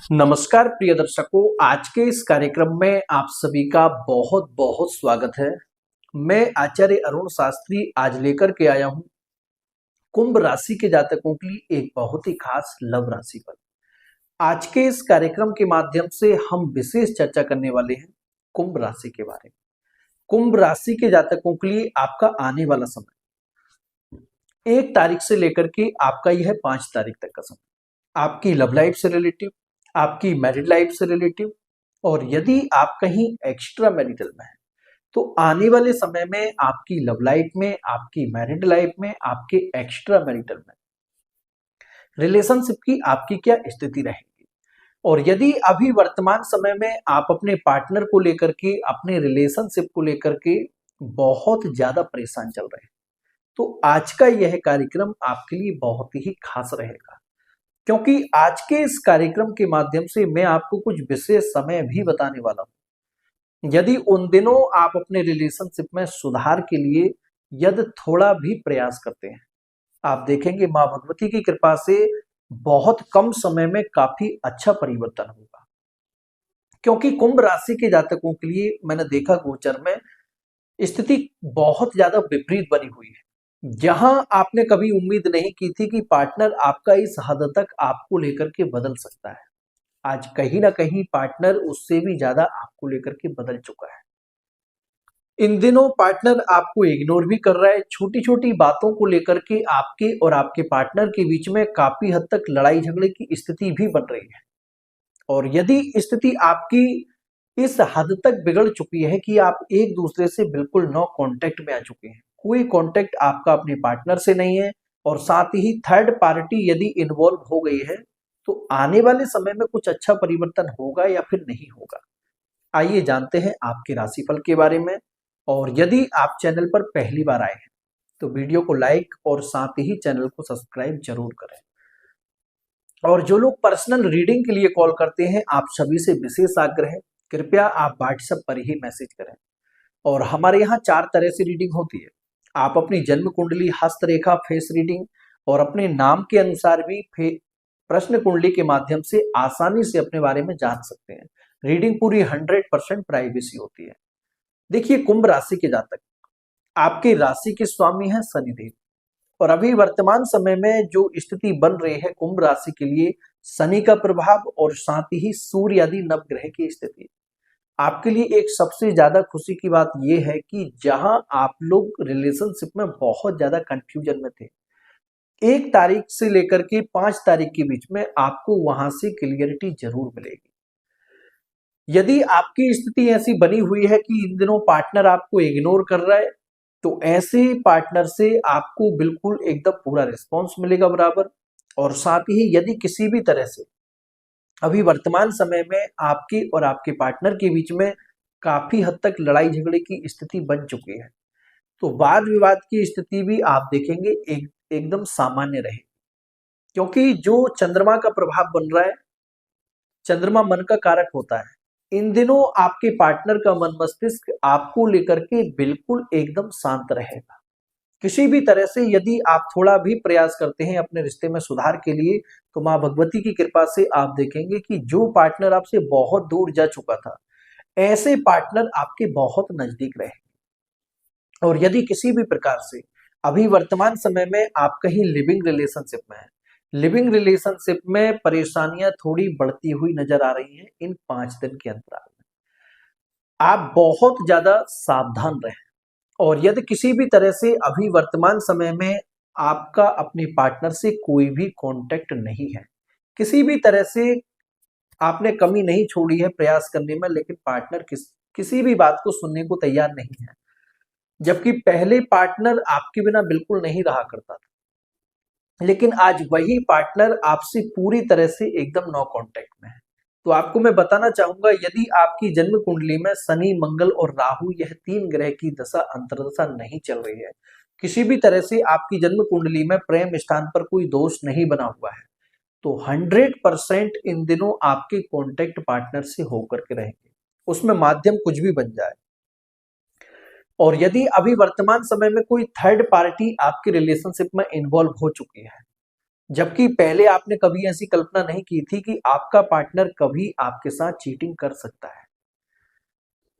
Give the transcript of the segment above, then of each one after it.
नमस्कार प्रिय दर्शकों, आज के इस कार्यक्रम में आप सभी का बहुत बहुत स्वागत है। मैं आचार्य अरुण शास्त्री आज लेकर के आया हूं कुंभ राशि के जातकों के लिए एक बहुत ही खास लव राशि पर। आज के इस कार्यक्रम के माध्यम से हम विशेष चर्चा करने वाले हैं कुंभ राशि के बारे में। कुंभ राशि के जातकों के लिए आपका आने वाला समय 1 तारीख से लेकर के आपका यह 5 तारीख तक का समय आपकी लव लाइफ से रिलेटिव, आपकी मैरिड लाइफ से रिलेटिव, और यदि आप कहीं एक्स्ट्रा मैरिटल में हैं तो आने वाले समय में आपकी लव लाइफ में, आपकी मैरिड लाइफ में, आपके एक्स्ट्रा मैरिटल में रिलेशनशिप की आपकी क्या स्थिति रहेगी। और यदि अभी वर्तमान समय में आप अपने पार्टनर को लेकर के, अपने रिलेशनशिप को लेकर के बहुत ज्यादा परेशान चल रहे हैं तो आज का यह कार्यक्रम आपके लिए बहुत ही खास रहेगा, क्योंकि आज के इस कार्यक्रम के माध्यम से मैं आपको कुछ विशेष समय भी बताने वाला हूं। यदि उन दिनों आप अपने रिलेशनशिप में सुधार के लिए यदि थोड़ा भी प्रयास करते हैं, आप देखेंगे मां भगवती की कृपा से बहुत कम समय में काफी अच्छा परिवर्तन होगा। क्योंकि कुंभ राशि के जातकों के लिए मैंने देखा गोचर में स्थिति बहुत ज्यादा विपरीत बनी हुई है। जहां आपने कभी उम्मीद नहीं की थी कि पार्टनर आपका इस हद तक आपको लेकर के बदल सकता है, आज कहीं ना कहीं पार्टनर उससे भी ज्यादा आपको लेकर के बदल चुका है। इन दिनों पार्टनर आपको इग्नोर भी कर रहा है, छोटी छोटी बातों को लेकर के आपके और आपके पार्टनर के बीच में काफी हद तक लड़ाई झगड़े की स्थिति भी बन रही है। और यदि स्थिति आपकी इस हद तक बिगड़ चुकी है कि आप एक दूसरे से बिल्कुल नो कांटेक्ट में आ चुके हैं, कोई कांटेक्ट आपका अपने पार्टनर से नहीं है, और साथ ही थर्ड पार्टी यदि इन्वॉल्व हो गई है तो आने वाले समय में कुछ अच्छा परिवर्तन होगा या फिर नहीं होगा। आइए जानते हैं आपके राशिफल के बारे में। और यदि आप चैनल पर पहली बार आए हैं तो वीडियो को लाइक और साथ ही चैनल को सब्सक्राइब जरूर करें। और जो लोग पर्सनल रीडिंग के लिए कॉल करते हैं, आप सभी से विशेष आग्रह है, कृपया आप व्हाट्सएप पर ही मैसेज करें। और हमारे यहाँ 4 तरह से रीडिंग होती है। आप अपनी जन्म कुंडली, हस्तरेखा, फेस रीडिंग और अपने नाम के अनुसार भी प्रश्न कुंडली के माध्यम से आसानी से अपने बारे में जान सकते हैं। रीडिंग पूरी 100% प्राइवेसी होती है। देखिए, कुंभ राशि के जातक, आपकी राशि के स्वामी है शनिदेव, और अभी वर्तमान समय में जो स्थिति बन रही है कुंभ राशि के लिए, शनि का प्रभाव और साथ ही सूर्य आदि नवग्रह की स्थिति आपके लिए एक सबसे ज्यादा खुशी की बात यह है कि जहां आप लोग रिलेशनशिप में बहुत ज्यादा कंफ्यूजन में थे, 1 तारीख से लेकर के 5 तारीख के बीच में आपको वहां से क्लियरिटी जरूर मिलेगी। यदि आपकी स्थिति ऐसी बनी हुई है कि इन दिनों पार्टनर आपको इग्नोर कर रहा है, तो ऐसे पार्टनर से आपको बिल्कुल एकदम पूरा रिस्पॉन्स मिलेगा बराबर। और साथ ही यदि किसी भी तरह से अभी वर्तमान समय में आपके और आपके पार्टनर के बीच में काफी हद तक लड़ाई झगड़े की स्थिति बन चुकी है, तो वाद विवाद की स्थिति भी आप देखेंगे एकदम सामान्य रहेगी। क्योंकि जो चंद्रमा का प्रभाव बन रहा है, चंद्रमा मन का कारक होता है, इन दिनों आपके पार्टनर का मन मस्तिष्क आपको लेकर के बिल्कुल एकदम शांत रहेगा। किसी भी तरह से यदि आप थोड़ा भी प्रयास करते हैं अपने रिश्ते में सुधार के लिए, तो मां भगवती की कृपा से आप देखेंगे कि जो पार्टनर आपसे बहुत दूर जा चुका था, ऐसे पार्टनर आपके बहुत नजदीक रहे। और यदि किसी भी प्रकार से अभी वर्तमान समय में आप कहीं लिविंग रिलेशनशिप में हैं, लिविंग रिलेशनशिप में परेशानियां थोड़ी बढ़ती हुई नजर आ रही हैं इन 5 दिन के अंतराल में, आप बहुत ज्यादा सावधान रहें। और यदि किसी भी तरह से अभी वर्तमान समय में आपका अपने पार्टनर से कोई भी कांटेक्ट नहीं है, किसी भी तरह से आपने कमी नहीं छोड़ी है प्रयास करने में, लेकिन पार्टनर किसी भी बात को सुनने को तैयार नहीं है, जबकि पहले पार्टनर आपके बिना बिल्कुल नहीं रहा करता था, लेकिन आज वही पार्टनर आपसे पूरी तरह से एकदम नो कांटेक्ट में है। तो आपको मैं बताना चाहूंगा, यदि आपकी जन्म कुंडली में शनि, मंगल और राहु, यह 3 ग्रह की दशा अंतर्दशा नहीं चल रही है, किसी भी तरह से आपकी जन्म कुंडली में प्रेम स्थान पर कोई दोष नहीं बना हुआ है, तो 100% इन दिनों आपके कॉन्टेक्ट पार्टनर से होकर के रहेंगे, उसमें माध्यम कुछ भी बन जाए। और यदि अभी वर्तमान समय में कोई थर्ड पार्टी आपके रिलेशनशिप में इन्वॉल्व हो चुकी है, जबकि पहले आपने कभी ऐसी कल्पना नहीं की थी कि आपका पार्टनर कभी आपके साथ चीटिंग कर सकता है।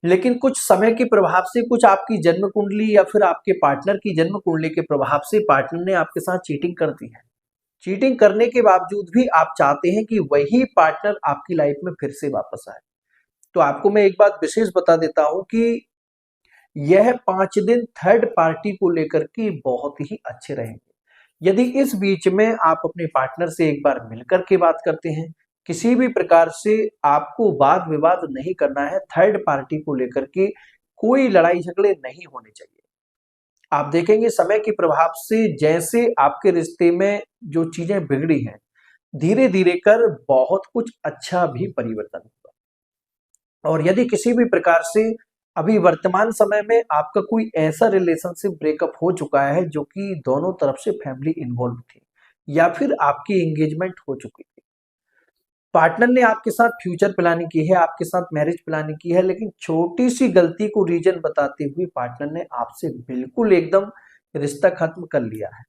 लेकिन कुछ समय के प्रभाव से, कुछ आपकी जन्म कुंडली या फिर आपके पार्टनर की जन्म कुंडली के प्रभाव से पार्टनर ने आपके साथ चीटिंग कर दी है। चीटिंग करने के बावजूद भी आप चाहते हैं कि वही पार्टनर आपकी लाइफ में फिर से वापस आए। तो आपको मैं एक बात विशेष बता देता हूं कि यह 5 दिन थर्ड पार्टी को लेकर के बहुत ही अच्छे रहेंगे। यदि इस बीच में आप अपने पार्टनर से एक बार मिलकर के बात करते हैं, किसी भी प्रकार से आपको वाद विवाद नहीं करना है, थर्ड पार्टी को लेकर के कोई लड़ाई झगड़े नहीं होने चाहिए। आप देखेंगे समय के प्रभाव से जैसे आपके रिश्ते में जो चीजें बिगड़ी हैं, धीरे धीरे कर बहुत कुछ अच्छा भी परिवर्तन होगा। और यदि किसी भी प्रकार से अभी वर्तमान समय में आपका कोई ऐसा रिलेशनशिप ब्रेकअप हो चुका है जो कि दोनों तरफ से फैमिली इन्वॉल्व थी, या फिर आपकी एंगेजमेंट हो चुकी थी, पार्टनर ने आपके साथ फ्यूचर प्लानिंग की है, आपके साथ मैरिज प्लानिंग की है, लेकिन छोटी सी गलती को रीजन बताते हुए पार्टनर ने आपसे बिल्कुल एकदम रिश्ता खत्म कर लिया है,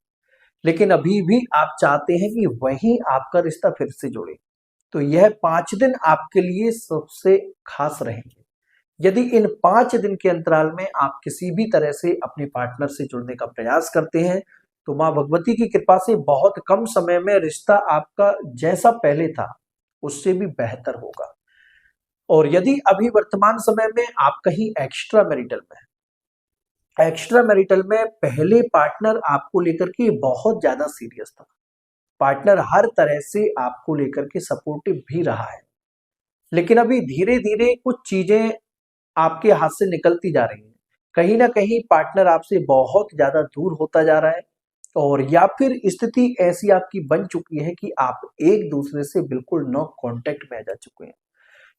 लेकिन अभी भी आप चाहते हैं कि वही आपका रिश्ता फिर से जुड़े, तो यह 5 दिन आपके लिए सबसे खास रहेंगे। यदि इन 5 दिन के अंतराल में आप किसी भी तरह से अपने पार्टनर से जुड़ने का प्रयास करते हैं, तो माँ भगवती की कृपा से बहुत कम समय में रिश्ता आपका जैसा पहले था उससे भी बेहतर होगा। और यदि अभी वर्तमान समय में आप कहीं एक्स्ट्रा मैरिटल में हैं, एक्स्ट्रा मैरिटल में पहले पार्टनर आपको लेकर के बहुत ज्यादा सीरियस था, पार्टनर हर तरह से आपको लेकर के सपोर्टिव भी रहा है, लेकिन अभी धीरे धीरे कुछ चीजें आपके हाथ से निकलती जा रही हैं। कहीं ना कहीं पार्टनर आपसे बहुत ज्यादा दूर होता जा रहा है, और या फिर स्थिति ऐसी आपकी बन चुकी है कि आप एक दूसरे से बिल्कुल नो कांटेक्ट में आ जा चुके हैं।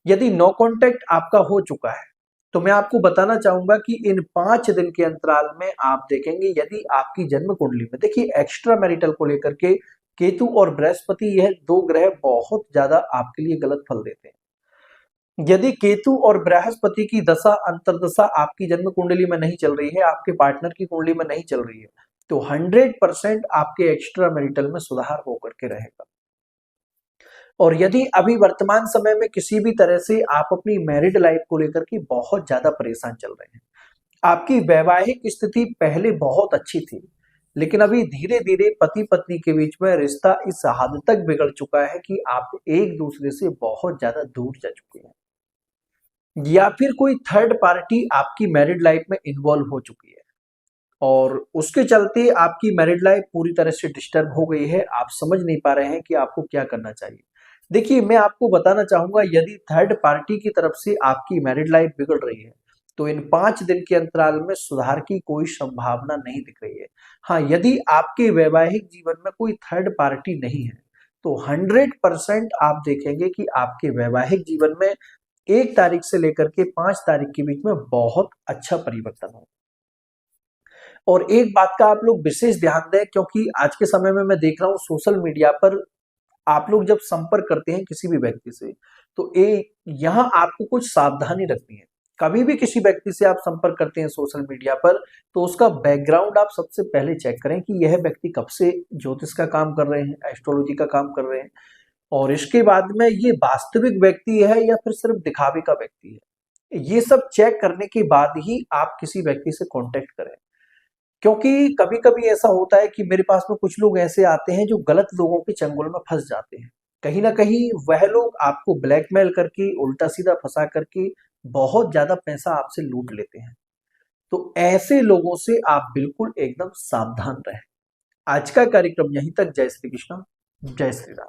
यदि नो कांटेक्ट आपका हो चुका है, तो मैं आपको बताना चाहूंगा कि इन 5 दिन के अंतराल में आप देखेंगे, यदि आपकी जन्म कुंडली में, देखिए एक्स्ट्रा मैरिटल को लेकर के केतु और बृहस्पति, यह दो ग्रह बहुत ज्यादा आपके लिए गलत फल देते हैं। यदि केतु और बृहस्पति की दशा अंतर्दशा आपकी जन्म कुंडली में नहीं चल रही है, आपके पार्टनर की कुंडली में नहीं चल रही है, तो 100% आपके एक्स्ट्रा मैरिटल में सुधार होकर के रहेगा। और यदि अभी वर्तमान समय में किसी भी तरह से आप अपनी मैरिड लाइफ को लेकर के बहुत ज्यादा परेशान चल रहे हैं, आपकी वैवाहिक स्थिति पहले बहुत अच्छी थी, लेकिन अभी धीरे धीरे पति पत्नी के बीच में रिश्ता इस हद तक बिगड़ चुका है कि आप एक दूसरे से बहुत ज्यादा दूर जा चुके हैं, या फिर कोई थर्ड पार्टी आपकी मैरिड लाइफ में इन्वॉल्व हो चुकी है और उसके चलते आपकी मैरिड लाइफ पूरी तरह से डिस्टर्ब हो गई है, आप समझ नहीं पा रहे हैं कि आपको क्या करना चाहिए। देखिए, मैं आपको बताना चाहूंगा, यदि थर्ड पार्टी की तरफ से आपकी मैरिड लाइफ बिगड़ रही है, तो इन 5 दिन के अंतराल में सुधार की कोई संभावना नहीं दिख रही है। हाँ, यदि आपके वैवाहिक जीवन में कोई थर्ड पार्टी नहीं है, तो 100% आप देखेंगे कि आपके वैवाहिक जीवन में 1 तारीख से लेकर के 5 तारीख के बीच में बहुत अच्छा परिवर्तन हो। और एक बात का आप लोग विशेष ध्यान दें, क्योंकि आज के समय में मैं देख रहा हूँ सोशल मीडिया पर आप लोग जब संपर्क करते हैं किसी भी व्यक्ति से, तो यहाँ आपको कुछ सावधानी रखनी है। कभी भी किसी व्यक्ति से आप संपर्क करते हैं सोशल मीडिया पर, तो उसका बैकग्राउंड आप सबसे पहले चेक करें कि यह व्यक्ति कब से ज्योतिष का काम कर रहे हैं, एस्ट्रोलॉजी का काम कर रहे हैं, और इसके बाद में ये वास्तविक व्यक्ति है या फिर सिर्फ दिखावे का व्यक्ति है। ये सब चेक करने के बाद ही आप किसी व्यक्ति से कांटेक्ट करें, क्योंकि कभी कभी ऐसा होता है कि मेरे पास में कुछ लोग ऐसे आते हैं जो गलत लोगों के चंगुल में फंस जाते हैं। कहीं ना कहीं वह लोग आपको ब्लैकमेल करके, उल्टा सीधा फंसा करके बहुत ज्यादा पैसा आपसे लूट लेते हैं। तो ऐसे लोगों से आप बिल्कुल एकदम सावधान रहें। आज का कार्यक्रम यहीं तक। जय श्री कृष्ण, जय श्री राम।